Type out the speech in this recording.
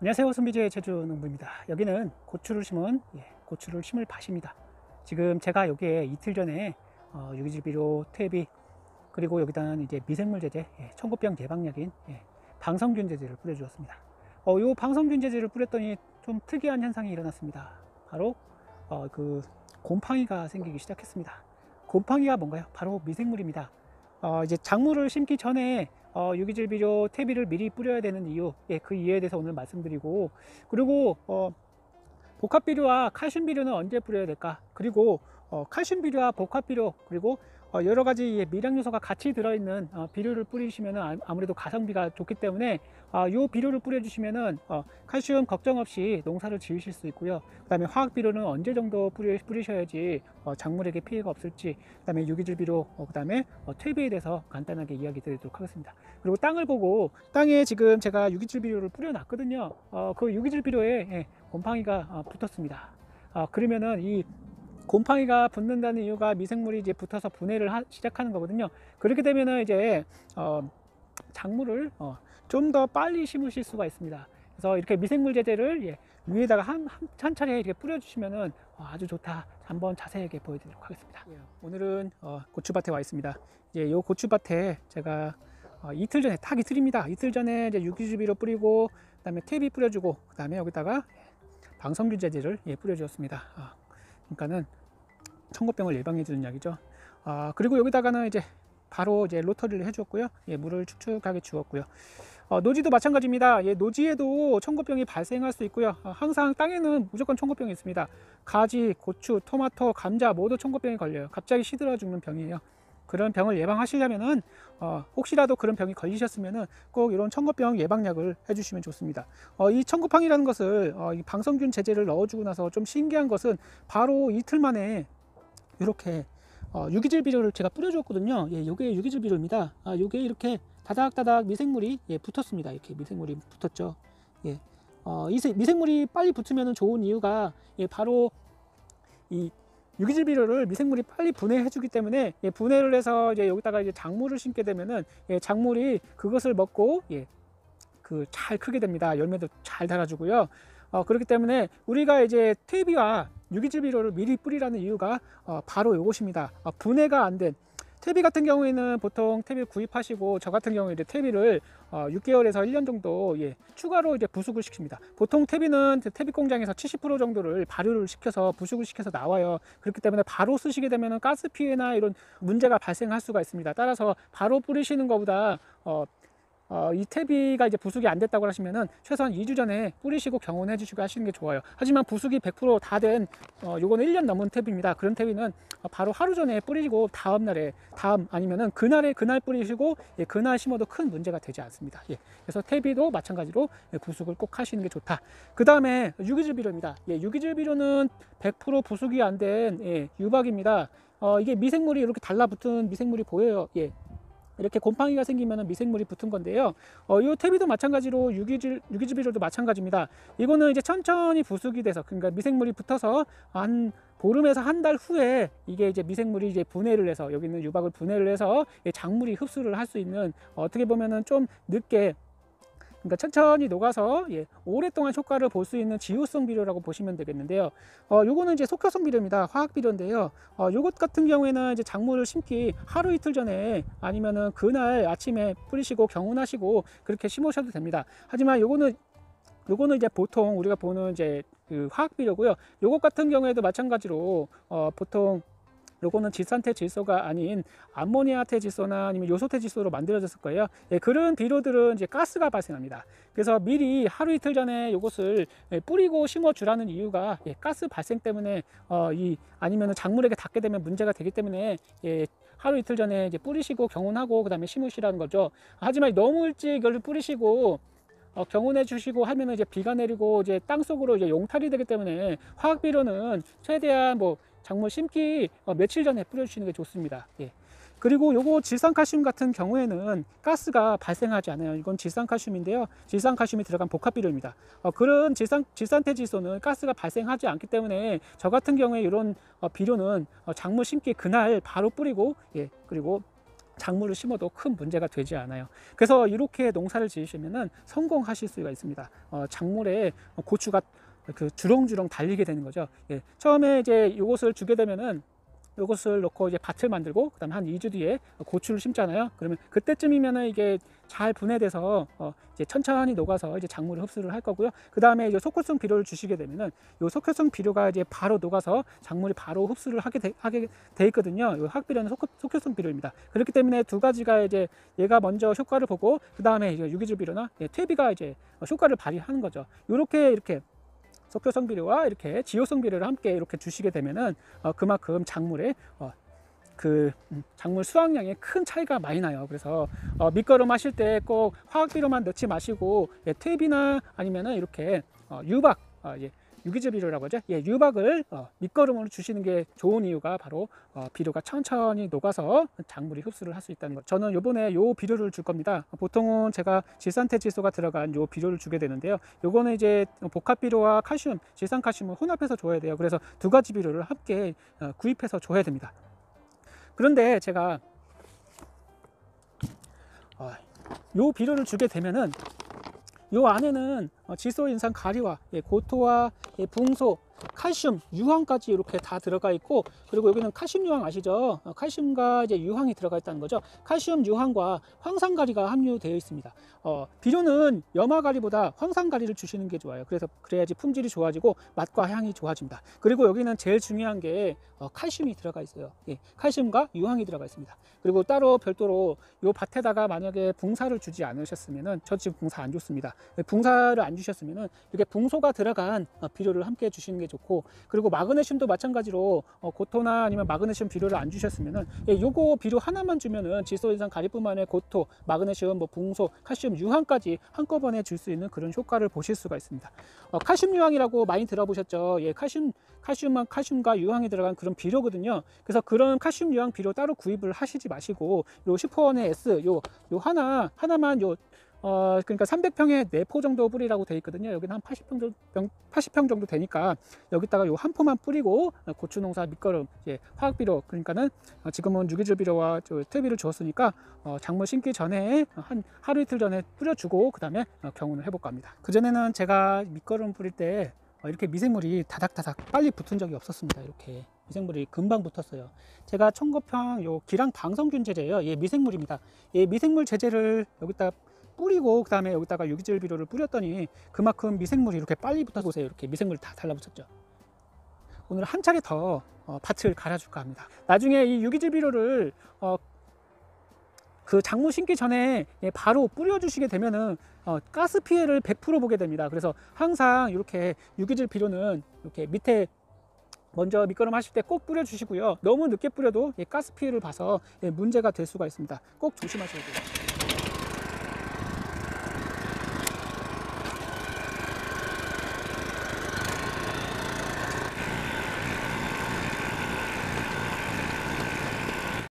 안녕하세요. 손비주의 제주농부입니다. 여기는 고추를 심은 고추를 심을 밭입니다. 지금 제가 여기에 이틀 전에 유기질비료, 퇴비, 그리고 여기다는 이제 미생물 제제, 청고병 예방약인 방성균 제제를 뿌려주었습니다. 이 방성균 제제를 뿌렸더니 좀 특이한 현상이 일어났습니다. 바로 그 곰팡이가 생기기 시작했습니다. 곰팡이가 뭔가요? 바로 미생물입니다. 이제 작물을 심기 전에 유기질 비료, 퇴비를 미리 뿌려야 되는 이유, 그 이유에 대해서 오늘 말씀드리고, 그리고 복합 비료와 칼슘 비료는 언제 뿌려야 될까? 그리고 칼슘 비료와 복합 비료, 그리고 여러 가지 미량 요소가 같이 들어있는 비료를 뿌리시면 아무래도 가성비가 좋기 때문에 이 비료를 뿌려주시면은 칼슘 걱정 없이 농사를 지으실 수 있고요. 그 다음에 화학 비료는 언제 정도 뿌리셔야지 작물에게 피해가 없을지, 그 다음에 유기질 비료, 그 다음에 퇴비에 대해서 간단하게 이야기 드리도록 하겠습니다. 그리고 땅을 보고, 땅에 지금 제가 유기질 비료를 뿌려놨거든요. 그 유기질 비료에 곰팡이가 붙었습니다. 그러면은 이 곰팡이가 붙는다는 이유가 미생물이 이제 붙어서 분해를 시작하는 거거든요. 그렇게 되면은 이제 작물을 좀 더 빨리 심으실 수가 있습니다. 그래서 이렇게 미생물 제제를 위에다가 한 차례 이렇게 뿌려주시면은 아주 좋다. 한번 자세하게 보여드리도록 하겠습니다. 오늘은 고추밭에 와 있습니다. 이제 이 고추밭에 제가 이틀 전에, 딱 이틀입니다. 이틀 전에 이제 유기주비로 뿌리고, 그다음에 퇴비 뿌려주고, 그다음에 여기다가 방성균 제제를 뿌려주었습니다. 그러니까는 청고병을 예방해 주는 약이죠. 그리고 여기다가는 이제 바로 이제 로터리를 해주었고요. 물을 축축하게 주었고요. 노지도 마찬가지입니다. 노지에도 청고병이 발생할 수 있고요. 항상 땅에는 무조건 청고병이 있습니다. 가지, 고추, 토마토, 감자 모두 청고병이 걸려요. 갑자기 시들어 죽는 병이에요. 그런 병을 예방하시려면은 혹시라도 그런 병이 걸리셨으면은 꼭 이런 청고병 예방약을 해주시면 좋습니다. 이 청고팡이라는 것을 이 방성균 제제를 넣어주고 나서 좀 신기한 것은 바로 이틀 만에 이렇게 유기질 비료를 제가 뿌려줬거든요. 요게 유기질 비료입니다. 요게 이렇게 다닥다닥 미생물이 붙었습니다. 이렇게 미생물이 붙었죠. 이 미생물이 빨리 붙으면 좋은 이유가 바로 이 유기질 비료를 미생물이 빨리 분해해 주기 때문에 분해를 해서 이제 여기다가 이제 작물을 심게 되면은 작물이 그것을 먹고 그 잘 크게 됩니다. 열매도 잘 달아주고요. 그렇기 때문에 우리가 이제 퇴비와 유기질 비료를 미리 뿌리라는 이유가 바로 이것입니다. 분해가 안 된 퇴비 같은 경우에는 보통 퇴비를 구입하시고, 저 같은 경우에 이제 퇴비를 6개월에서 1년 정도 추가로 이제 부숙을 시킵니다. 보통 퇴비는 퇴비 공장에서 70% 정도를 발효를 시켜서 부숙을 시켜서 나와요. 그렇기 때문에 바로 쓰시게 되면 가스 피해나 이런 문제가 발생할 수가 있습니다. 따라서 바로 뿌리시는 것보다 이 퇴비가 이제 부숙이 안 됐다고 하시면은 최소한 2주 전에 뿌리시고 경온해 주시고 하시는 게 좋아요. 하지만 부숙이 100% 다 된 요거는 1년 넘은 퇴비입니다. 그런 퇴비는 바로 하루 전에 뿌리고 다음 아니면은 그날 뿌리시고 그날 심어도 큰 문제가 되지 않습니다. 그래서 퇴비도 마찬가지로 부숙을 꼭 하시는 게 좋다. 그 다음에 유기질 비료입니다. 유기질 비료는 100% 부숙이 안 된 유박입니다. 이게 미생물이 이렇게 달라붙은 미생물이 보여요. 이렇게 곰팡이가 생기면 미생물이 붙은 건데요. 이 퇴비도 마찬가지로 유기질 비료도 마찬가지입니다. 이거는 이제 천천히 부숙이 돼서, 그러니까 미생물이 붙어서 한 보름에서 한 달 후에 이게 이제 미생물이 이제 분해를 해서, 여기 있는 유박을 분해를 해서 작물이 흡수를 할 수 있는, 어떻게 보면은 좀 늦게, 그러니까 천천히 녹아서 오랫동안 효과를 볼 수 있는 지효성 비료라고 보시면 되겠는데요. 요거는 이제 속효성 비료입니다. 화학 비료인데요. 요것 같은 경우에는 이제 작물을 심기 하루 이틀 전에 아니면은 그날 아침에 뿌리시고 경운하시고 그렇게 심으셔도 됩니다. 하지만 요거는 이제 보통 우리가 보는 이제 그 화학 비료고요. 요것 같은 경우에도 마찬가지로 보통 요거는 질산태 질소가 아닌 암모니아태 질소나 아니면 요소태 질소로 만들어졌을 거예요. 그런 비료들은 이제 가스가 발생합니다. 그래서 미리 하루 이틀 전에 요것을 뿌리고 심어 주라는 이유가 가스 발생 때문에 아니면 작물에게 닿게 되면 문제가 되기 때문에 하루 이틀 전에 이제 뿌리시고 경운하고 그 다음에 심으시라는 거죠. 하지만 너무 일찍 이걸 뿌리시고 경운해 주시고 하면은 이제 비가 내리고 이제 땅 속으로 이제 용탈이 되기 때문에 화학 비료는 최대한 작물 심기 며칠 전에 뿌려주시는 게 좋습니다. 그리고 요거 질산칼슘 같은 경우에는 가스가 발생하지 않아요. 이건 질산칼슘인데요. 질산칼슘이 들어간 복합비료입니다. 그런 질산태 질소는 가스가 발생하지 않기 때문에 저 같은 경우에 이런 비료는 작물 심기 그날 바로 뿌리고 그리고 작물을 심어도 큰 문제가 되지 않아요. 그래서 이렇게 농사를 지으시면은 성공하실 수가 있습니다. 작물에 고추가 그 주렁주렁 달리게 되는 거죠. 예, 처음에 이제 이것을 주게 되면은 이것을 넣고 이제 밭을 만들고 그다음에 한 2주 뒤에 고추를 심잖아요. 그러면 그때쯤이면은 이게 잘 분해돼서 이제 천천히 녹아서 이제 작물을 흡수를 할 거고요. 그다음에 이제 속효성 비료를 주시게 되면은 이 속효성 비료가 이제 바로 녹아서 작물이 바로 흡수를 하게 돼 있거든요. 이 화학비료는 속효성 비료입니다. 그렇기 때문에 두 가지가 이제 얘가 먼저 효과를 보고 그다음에 이제 유기질 비료나 퇴비가 이제 효과를 발휘하는 거죠. 이렇게 속효성 비료와 이렇게 지효성 비료를 함께 이렇게 주시게 되면은 그만큼 작물의 작물 수확량에 큰 차이가 많이 나요. 그래서 밑거름 하실 때 꼭 화학 비료만 넣지 마시고 퇴비나 아니면은 이렇게 유박 유기질 비료라고 하죠. 예, 유박을 밑거름으로 주시는 게 좋은 이유가 바로 비료가 천천히 녹아서 작물이 흡수를 할 수 있다는 것. 저는 요번에 요 비료를 줄 겁니다. 보통은 제가 질산태질소가 들어간 요 비료를 주게 되는데요. 요거는 이제 복합 비료와 칼슘, 질산칼슘을 혼합해서 줘야 돼요. 그래서 두 가지 비료를 함께 구입해서 줘야 됩니다. 그런데 제가 요 비료를 주게 되면은 요 안에는 질소인산 가리와 고토와 붕소, 칼슘, 유황까지 이렇게 다 들어가 있고, 그리고 여기는 칼슘 유황 아시죠? 칼슘과 이제 유황이 들어가 있다는 거죠. 칼슘 유황과 황산가리가 함유되어 있습니다. 비료는 염화가리보다 황산가리를 주시는 게 좋아요. 그래야지 품질이 좋아지고 맛과 향이 좋아집니다. 그리고 여기는 제일 중요한 게 칼슘이 들어가 있어요. 칼슘과 유황이 들어가 있습니다. 그리고 따로 별도로 요 밭에다가 만약에 붕사를 주지 않으셨으면은, 저 지금 붕사 안 줬습니다. 붕사를 안 주셨으면은 이렇게 붕소가 들어간 비료를 함께 주시는 게 좋고, 그리고 마그네슘도 마찬가지로 고토나 아니면 마그네슘 비료를 안 주셨으면은 요거 비료 하나만 주면은 질소인산 가리뿐만 아니라 고토, 마그네슘, 붕소, 칼슘, 유황까지 한꺼번에 줄 수 있는 그런 효과를 보실 수가 있습니다. 칼슘 유황이라고 많이 들어보셨죠? 예, 칼슘과 유황이 들어간 그런 비료거든요. 그래서 그런 칼슘 유황 비료 따로 구입을 하시지 마시고 요 슈퍼원의 S 요 하나만 그러니까 300평에 4포 정도 뿌리라고 되어 있거든요. 여기는 한 80평 정도 되니까 여기다가 요 한 포만 뿌리고 고추 농사 밑거름 화학 비료, 그러니까는 지금은 유기질 비료와 퇴비를 주었으니까 작물 심기 전에 한 하루 이틀 전에 뿌려주고 그다음에 경운을 해볼까 합니다. 그전에는 제가 밑거름 뿌릴 때 이렇게 미생물이 다닥다닥 빨리 붙은 적이 없었습니다. 이렇게 미생물이 금방 붙었어요. 제가 청거평 요 기랑 방성균 제제예요. 예, 미생물입니다. 예, 미생물 제제를 여기다 뿌리고 그다음에 여기다가 유기질 비료를 뿌렸더니 그만큼 미생물이 이렇게 빨리 붙어 보세요. 이렇게 미생물이 다 달라붙었죠. 오늘 한 차례 더 밭을 갈아줄까 합니다. 나중에 이 유기질 비료를 그 작물 심기 전에 바로 뿌려주시게 되면은 가스 피해를 100% 보게 됩니다. 그래서 항상 이렇게 유기질 비료는 이렇게 밑에 먼저 밑거름 하실 때 꼭 뿌려주시고요. 너무 늦게 뿌려도 가스 피해를 봐서 문제가 될 수가 있습니다. 꼭 조심하셔야 돼요.